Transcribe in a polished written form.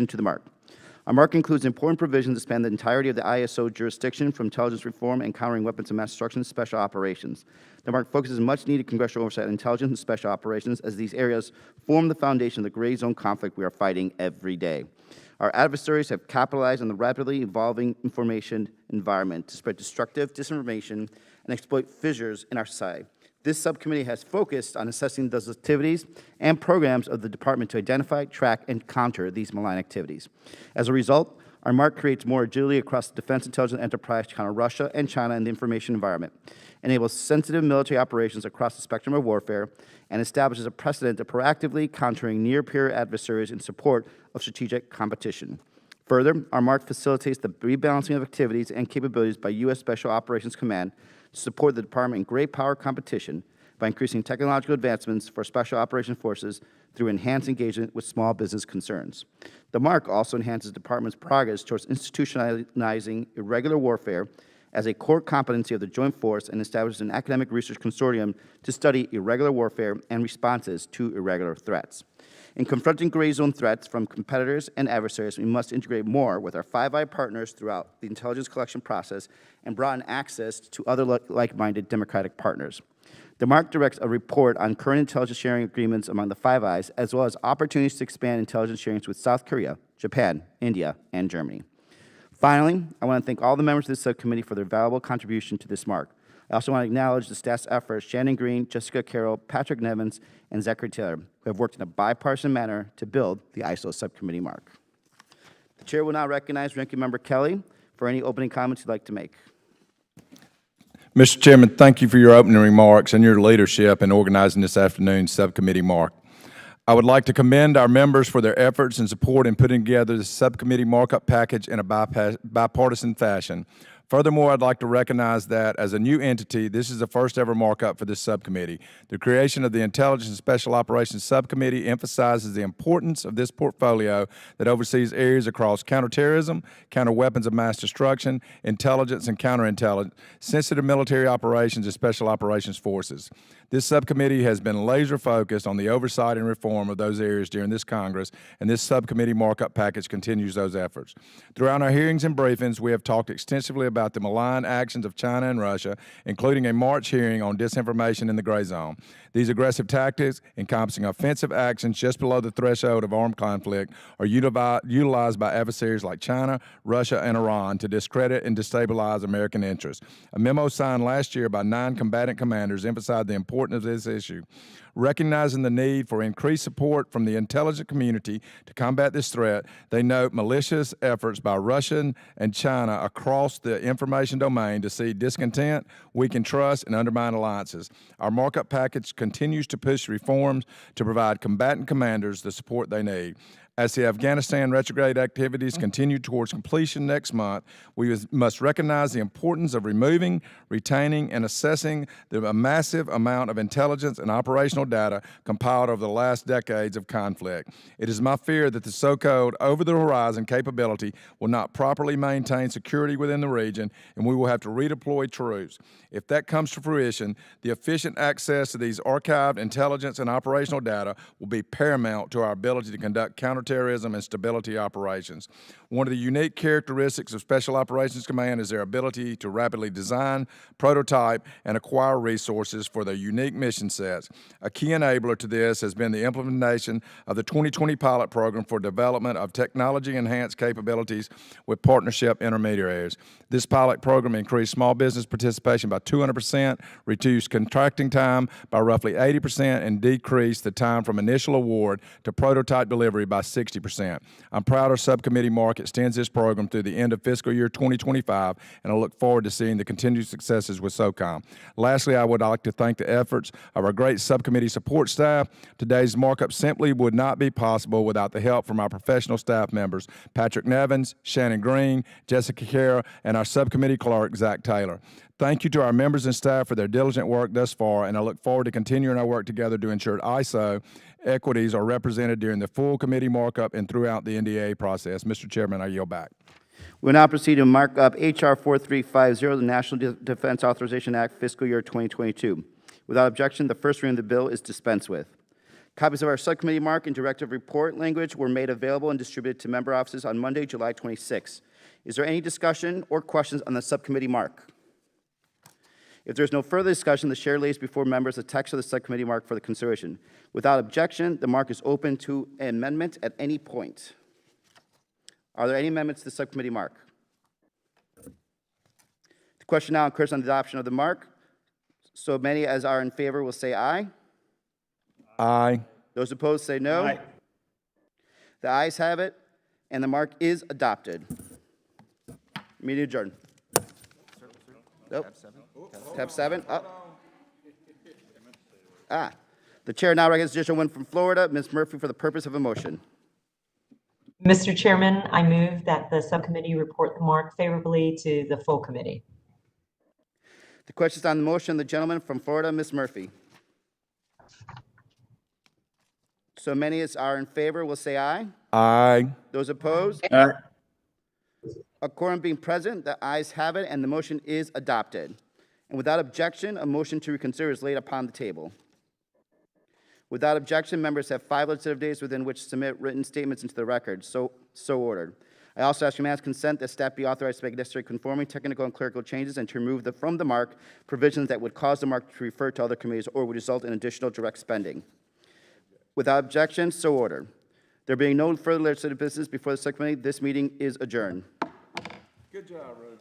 to the Mark. Our Mark includes important provisions that span the entirety of the ISO jurisdiction, from intelligence reform and countering weapons of mass destruction to special operations. The Mark focuses much-needed congressional oversight on intelligence and special operations, as these areas form the foundation of the gray zone conflict we are fighting every day. Our adversaries have capitalized on the rapidly evolving information environment to spread destructive disinformation and exploit fissures in our society. This subcommittee has focused on assessing those activities and programs of the department to identify, track, and counter these malign activities. As a result, our Mark creates more agility across the defense intelligence enterprise to counter Russia and China in the information environment, enables sensitive military operations across the spectrum of warfare, and establishes a precedent of proactively countering near-peer adversaries in support of strategic competition. Further, our Mark facilitates the rebalancing of activities and capabilities by U.S. Special Operations Command to support the department in great power competition by increasing technological advancements for Special Operations Forces through enhanced engagement with small business concerns. The Mark also enhances the department's progress towards institutionalizing irregular warfare as a core competency of the Joint Force and establishes an academic research consortium to study irregular warfare and responses to irregular threats. In confronting gray zone threats from competitors and adversaries, we must integrate more with our Five Eye partners throughout the intelligence collection process and broaden access to other like-minded democratic partners. The Mark directs a report on current intelligence sharing agreements among the Five Eyes, as well as opportunities to expand intelligence sharing with South Korea, Japan, India, and Germany. Finally, I want to thank all the members of this subcommittee for their valuable contribution to this Mark. I also want to acknowledge the staff's efforts: Shannon Green, Jessica Carroll, Patrick Nevins, and Zachary Taylor, who have worked in a bipartisan manner to build the ISO Subcommittee Mark. The Chair will now recognize Ranking Member Kelly for any opening comments you'd like to make. Mr. Chairman, thank you for your opening remarks and your leadership in organizing this afternoon's Subcommittee Mark. I would like to commend our members for their efforts and support in putting together the subcommittee markup package in a bipartisan fashion. Furthermore, I'd like to recognize that as a new entity, this is the first ever markup for this subcommittee. The creation of the Intelligence and Special Operations Subcommittee emphasizes the importance of this portfolio that oversees areas across counterterrorism, counter weapons of mass destruction, intelligence and counterintelligence, sensitive military operations, and special operations forces. This subcommittee has been laser focused on the oversight and reform of those areas during this Congress, and this subcommittee markup package continues those efforts. Throughout our hearings and briefings, we have talked extensively about the malign actions of China and Russia, including a March hearing on disinformation in the gray zone. These aggressive tactics, encompassing offensive actions just below the threshold of armed conflict, are utilized by adversaries like China, Russia, and Iran to discredit and destabilize American interests. A memo signed last year by 9 combatant commanders emphasized the importance of this issue. Recognizing the need for increased support from the intelligence community to combat this threat, they note malicious efforts by Russia and China across the information domain to seed discontent, weaken trust, and undermine alliances. Our markup package continues to push reforms to provide combatant commanders the support they need. As the Afghanistan retrograde activities continue towards completion next month, we must recognize the importance of removing, retaining, and assessing the massive amount of intelligence and operational data compiled over the last decades of conflict. It is my fear that the so-called over-the-horizon capability will not properly maintain security within the region, and we will have to redeploy troops. If that comes to fruition, the efficient access to these archived intelligence and operational data will be paramount to our ability to conduct counterterrorism and stability operations. One of the unique characteristics of Special Operations Command is their ability to rapidly design, prototype, and acquire resources for their unique mission sets. A key enabler to this has been the implementation of the 2020 pilot program for development of technology-enhanced capabilities with partnership intermediaries. This pilot program increased small business participation by 200%, reduced contracting time by roughly 80%, and decreased the time from initial award to prototype delivery by 60%. I'm proud our subcommittee Mark extends this program through the end of fiscal year 2025, and I look forward to seeing the continued successes with SOCOM. Lastly, I would like to thank the efforts of our great subcommittee support staff. Today's markup simply would not be possible without the help from our professional staff members, Patrick Nevins, Shannon Green, Jessica Carroll, and our subcommittee clerk, Zach Taylor. Thank you to our members and staff for their diligent work thus far, and I look forward to continuing our work together to ensure ISO equities are represented during the full committee markup and throughout the NDA process. Mr. Chairman, I yield back. We will now proceed to mark up H.R. 4350, the National Defense Authorization Act, fiscal year 2022. Without objection, the first reading of the bill is dispensed with. Copies of our subcommittee mark and directive report language were made available and distributed to member offices on Monday, July 26. Is there any discussion or questions on the subcommittee mark? If there's no further discussion, the chair lays before members the text of the subcommittee mark for the consideration. Without objection, the mark is open to amendment at any point. Are there any amendments to the subcommittee mark? The question now occurs on the adoption of the mark. So many as are in favor will say aye. Aye. Those opposed say no. Aye. The ayes have it, and the mark is adopted. Meeting adjourned. Nope. Tab 7. The chair now recognizes the additional one from Florida, Ms. Murphy, for the purpose of a motion. Mr. Chairman, I move that the subcommittee report the mark favorably to the full committee. The question is on the motion. The gentleman from Florida, Ms. Murphy. So many as are in favor will say aye. Aye. Those opposed? Aye. A quorum being present, the ayes have it, and the motion is adopted. And without objection, a motion to reconsider is laid upon the table. Without objection, members have 5 legislative days within which to submit written statements into the record. So ordered. I also ask unanimous consent that staff be authorized to make necessary conforming technical and clerical changes and to remove from the mark provisions that would cause the mark to refer to other committees or would result in additional direct spending. Without objection, so ordered. There being no further legislative business before the subcommittee, this meeting is adjourned. Good job, Rose.